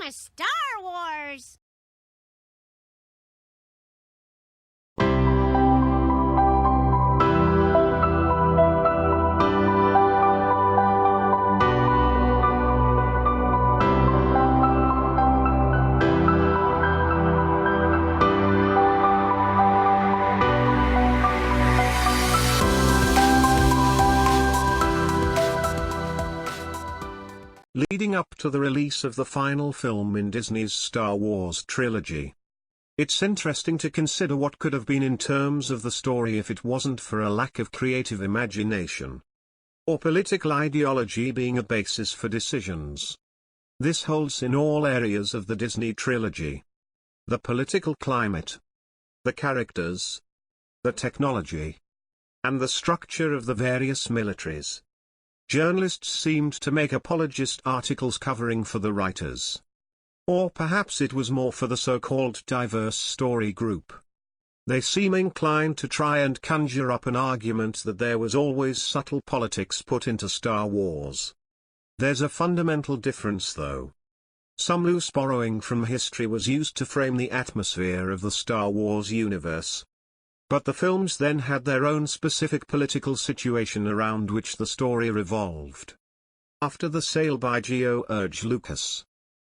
to Star Wars! Leading up to the release of the final film in Disney's Star Wars Trilogy. It's interesting to consider what could have been in terms of the story if it wasn't for a lack of creative imagination, or political ideology being a basis for decisions. This holds in all areas of the Disney trilogy. The political climate, the characters, the technology, and the structure of the various militaries. Journalists seemed to make apologist articles covering for the writers. Or perhaps it was more for the so-called diverse story group. They seem inclined to try and conjure up an argument that there was always subtle politics put into Star Wars. There's a fundamental difference though. Some loose borrowing from history was used to frame the atmosphere of the Star Wars universe. But the films then had their own specific political situation around which the story revolved. After the sale by George Lucas,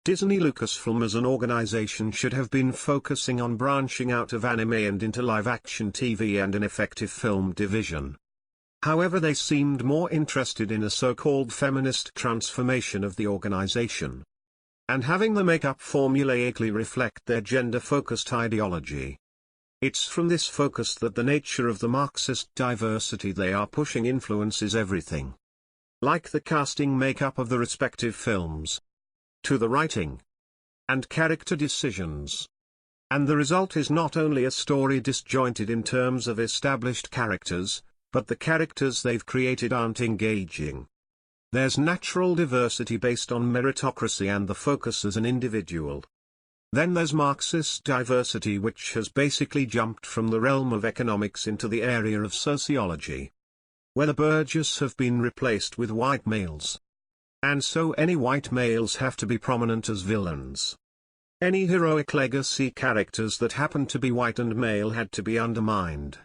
Disney Lucasfilm as an organization should have been focusing on branching out of anime and into live-action TV and an effective film division. However, they seemed more interested in a so-called feminist transformation of the organization, and having the makeup formulaically reflect their gender-focused ideology. It's from this focus that the nature of the Marxist diversity they are pushing influences everything. Like the casting makeup of the respective films, to the writing and character decisions. And the result is not only a story disjointed in terms of established characters, but the characters they've created aren't engaging. There's natural diversity based on meritocracy and the focus as an individual. Then there's Marxist diversity, which has basically jumped from the realm of economics into the area of sociology, where the burgess have been replaced with white males. And so any white males have to be prominent as villains. Any heroic legacy characters that happen to be white and male had to be undermined.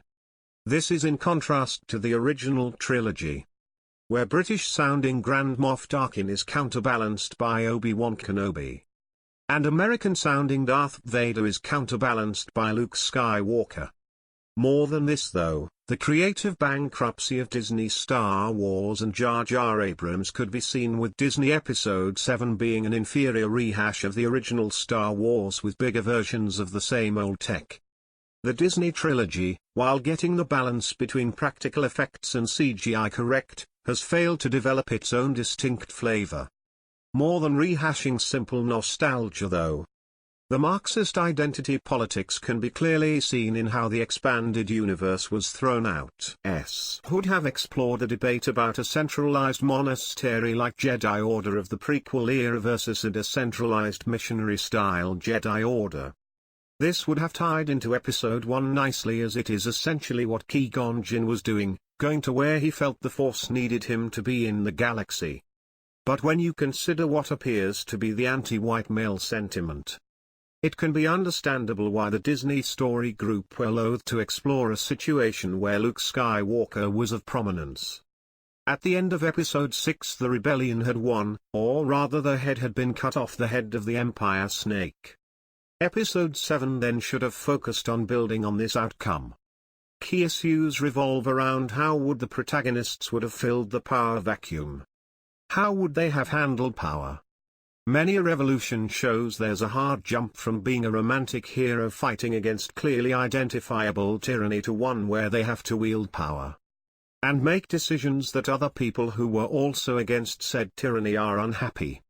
This is in contrast to the original trilogy, where British-sounding Grand Moff Tarkin is counterbalanced by Obi-Wan Kenobi, and American-sounding Darth Vader is counterbalanced by Luke Skywalker. More than this though, the creative bankruptcy of Disney's Star Wars and Jar Jar Abrams could be seen with Disney Episode 7 being an inferior rehash of the original Star Wars with bigger versions of the same old tech. The Disney trilogy, while getting the balance between practical effects and CGI correct, has failed to develop its own distinct flavor. More than rehashing simple nostalgia though, the Marxist identity politics can be clearly seen in how the expanded universe was thrown out. Would have explored a debate about a centralized monastery-like Jedi Order of the prequel era versus a decentralized missionary-style Jedi Order. This would have tied into Episode 1 nicely, as it is essentially what Qui-Gon Jinn was doing, going to where he felt the Force needed him to be in the galaxy. But when you consider what appears to be the anti-white male sentiment, it can be understandable why the Disney story group were loath to explore a situation where Luke Skywalker was of prominence. At the end of Episode 6 the rebellion had won, or rather the head had been cut off, the head of the Empire Snake. Episode 7 then should have focused on building on this outcome. Key issues revolve around how would the protagonists would have filled the power vacuum. How would they have handled power? Many a revolution shows there's a hard jump from being a romantic hero fighting against clearly identifiable tyranny to one where they have to wield power and make decisions that other people who were also against said tyranny are unhappy.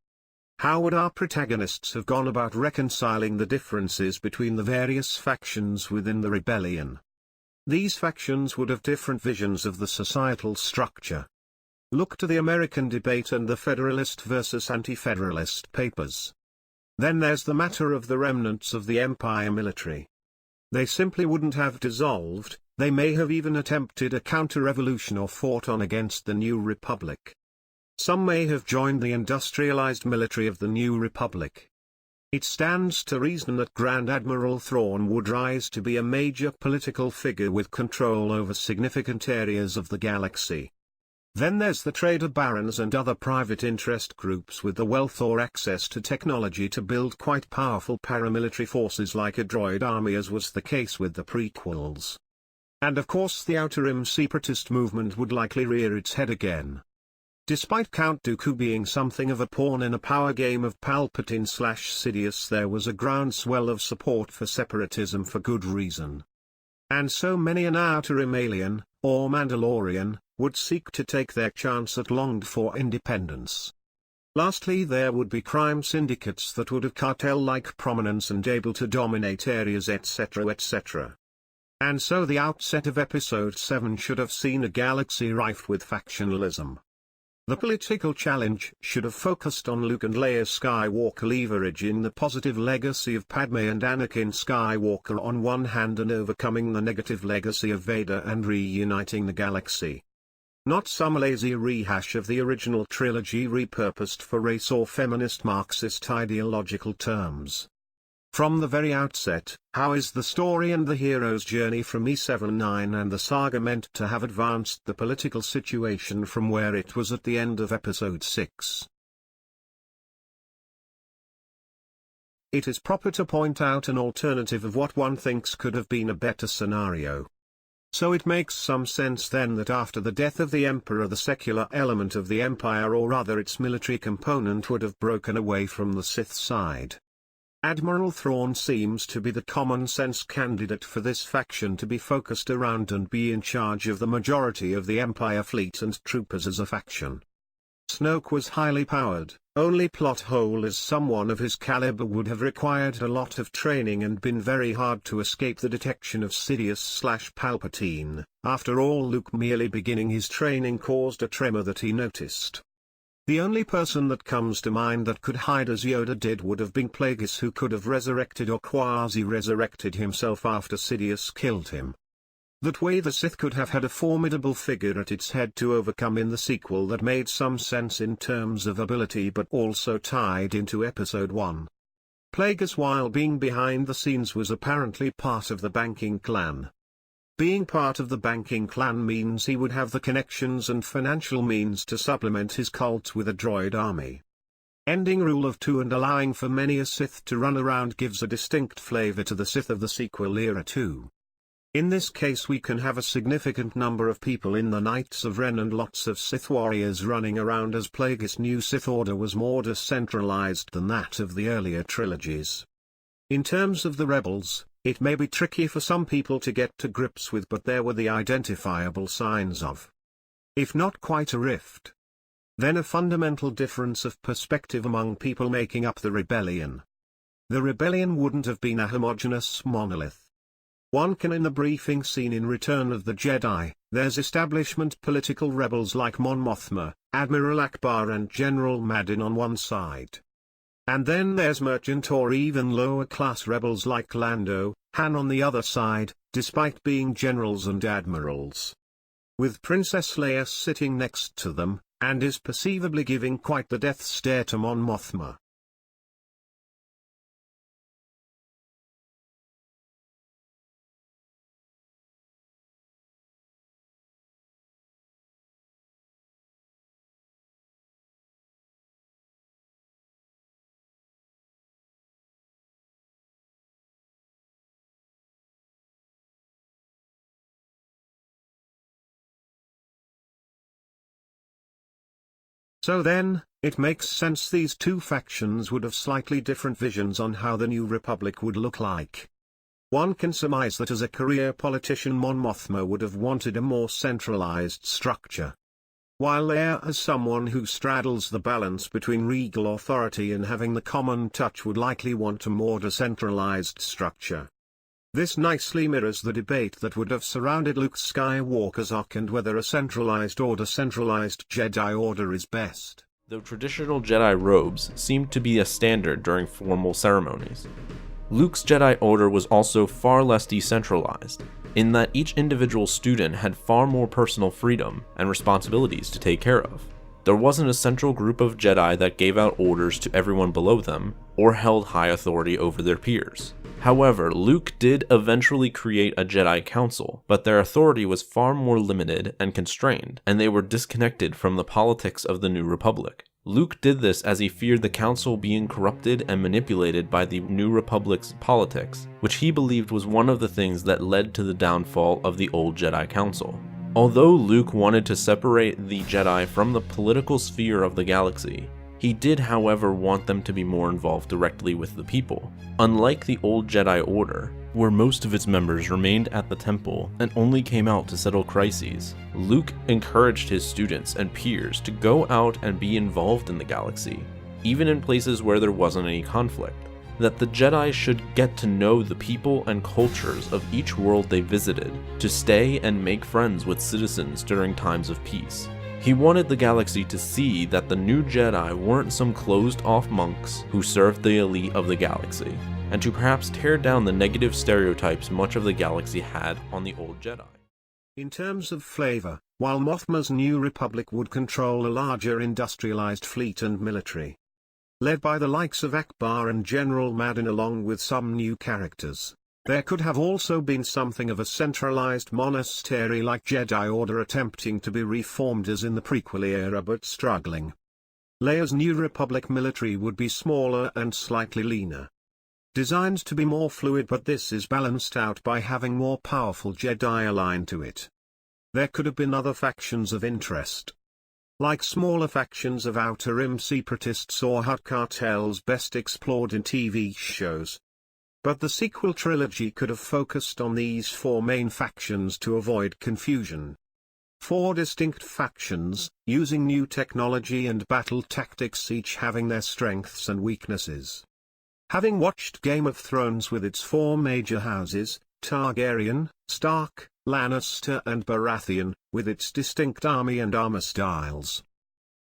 How would our protagonists have gone about reconciling the differences between the various factions within the rebellion? These factions would have different visions of the societal structure. Look to the American debate and the Federalist versus Anti-Federalist papers. Then there's the matter of the remnants of the Empire military. They simply wouldn't have dissolved, they may have even attempted a counter-revolution or fought on against the New Republic. Some may have joined the industrialized military of the New Republic. It stands to reason that Grand Admiral Thrawn would rise to be a major political figure with control over significant areas of the galaxy. Then there's the trader barons and other private interest groups with the wealth or access to technology to build quite powerful paramilitary forces like a droid army, as was the case with the prequels. And of course the Outer Rim separatist movement would likely rear its head again. Despite Count Dooku being something of a pawn in a power game of Palpatine/Sidious, there was a groundswell of support for separatism for good reason. And so many an Outer Rim alien, or Mandalorian, would seek to take their chance at longed-for independence. Lastly, there would be crime syndicates that would have cartel-like prominence and able to dominate areas, etc., etc. And so the outset of Episode 7 should have seen a galaxy rife with factionalism. The political challenge should have focused on Luke and Leia Skywalker leveraging the positive legacy of Padme and Anakin Skywalker on one hand and overcoming the negative legacy of Vader and reuniting the galaxy. Not some lazy rehash of the original trilogy repurposed for race or feminist Marxist ideological terms. From the very outset, how is the story and the hero's journey from E7-9 and the saga meant to have advanced the political situation from where it was at the end of Episode 6? It is proper to point out an alternative of what one thinks could have been a better scenario. So it makes some sense then that after the death of the Emperor, the secular element of the Empire, or rather its military component, would have broken away from the Sith side. Admiral Thrawn seems to be the common-sense candidate for this faction to be focused around and be in charge of the majority of the Empire fleet and troopers as a faction. Snoke was highly powered, only plot hole is someone of his caliber would have required a lot of training and been very hard to escape the detection of Sidious/Palpatine. After all, Luke merely beginning his training caused a tremor that he noticed. The only person that comes to mind that could hide as Yoda did would have been Plagueis, who could have resurrected or quasi-resurrected himself after Sidious killed him. That way the Sith could have had a formidable figure at its head to overcome in the sequel that made some sense in terms of ability but also tied into Episode 1. Plagueis, while being behind the scenes, was apparently part of the banking clan. Being part of the banking clan means he would have the connections and financial means to supplement his cult with a droid army. Ending Rule of Two and allowing for many a Sith to run around gives a distinct flavor to the Sith of the sequel era too. In this case we can have a significant number of people in the Knights of Ren and lots of Sith warriors running around, as Plagueis' new Sith Order was more decentralized than that of the earlier trilogies. In terms of the rebels, it may be tricky for some people to get to grips with, but there were the identifiable signs of, if not quite a rift, then a fundamental difference of perspective among people making up the rebellion. The rebellion wouldn't have been a homogeneous monolith. One can, in the briefing scene in Return of the Jedi, there's establishment political rebels like Mon Mothma, Admiral Akbar and General Madin on one side. And then there's merchant or even lower class rebels like Lando, Han on the other side, despite being generals and admirals. With Princess Leia sitting next to them, and is perceivably giving quite the death stare to Mon Mothma. So then, it makes sense these two factions would have slightly different visions on how the new Republic would look like. One can surmise that as a career politician Mon Mothma would have wanted a more centralized structure, while Leia, as someone who straddles the balance between regal authority and having the common touch, would likely want a more decentralized structure. This nicely mirrors the debate that would have surrounded Luke Skywalker's arc and whether a centralized or decentralized Jedi Order is best. Though traditional Jedi robes seemed to be a standard during formal ceremonies, Luke's Jedi Order was also far less decentralized, in that each individual student had far more personal freedom and responsibilities to take care of. There wasn't a central group of Jedi that gave out orders to everyone below them, or held high authority over their peers. However, Luke did eventually create a Jedi Council, but their authority was far more limited and constrained, and they were disconnected from the politics of the New Republic. Luke did this as he feared the Council being corrupted and manipulated by the New Republic's politics, which he believed was one of the things that led to the downfall of the old Jedi Council. Although Luke wanted to separate the Jedi from the political sphere of the galaxy, he did, however, want them to be more involved directly with the people. Unlike the old Jedi Order, where most of its members remained at the temple and only came out to settle crises, Luke encouraged his students and peers to go out and be involved in the galaxy, even in places where there wasn't any conflict. That the Jedi should get to know the people and cultures of each world they visited, to stay and make friends with citizens during times of peace. He wanted the galaxy to see that the new Jedi weren't some closed-off monks who served the elite of the galaxy, and to perhaps tear down the negative stereotypes much of the galaxy had on the old Jedi. In terms of flavor, while Mothma's New Republic would control a larger industrialized fleet and military, led by the likes of Akbar and General Madin along with some new characters, there could have also been something of a centralized monastery like Jedi Order attempting to be reformed as in the prequel era but struggling. Leia's New Republic military would be smaller and slightly leaner, designed to be more fluid, but this is balanced out by having more powerful Jedi aligned to it. There could have been other factions of interest, like smaller factions of Outer Rim separatists or Hutt cartels best explored in TV shows. But the sequel trilogy could have focused on these four main factions to avoid confusion. Four distinct factions, using new technology and battle tactics, each having their strengths and weaknesses. Having watched Game of Thrones with its four major houses, Targaryen, Stark, Lannister and Baratheon, with its distinct army and armor styles,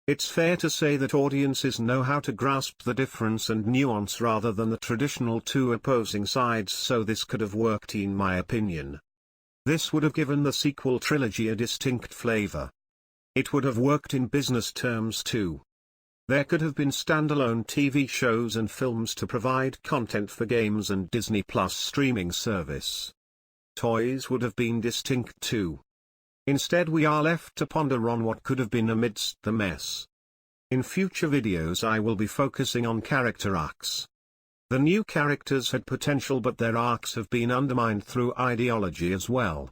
it's fair to say that audiences know how to grasp the difference and nuance rather than the traditional two opposing sides, so this could have worked in my opinion. This would have given the sequel trilogy a distinct flavor. It would have worked in business terms too. There could have been standalone TV shows and films to provide content for games and Disney Plus streaming service. Toys would have been distinct too. Instead, we are left to ponder on what could have been amidst the mess. In future videos I will be focusing on character arcs. The new characters had potential, but their arcs have been undermined through ideology as well.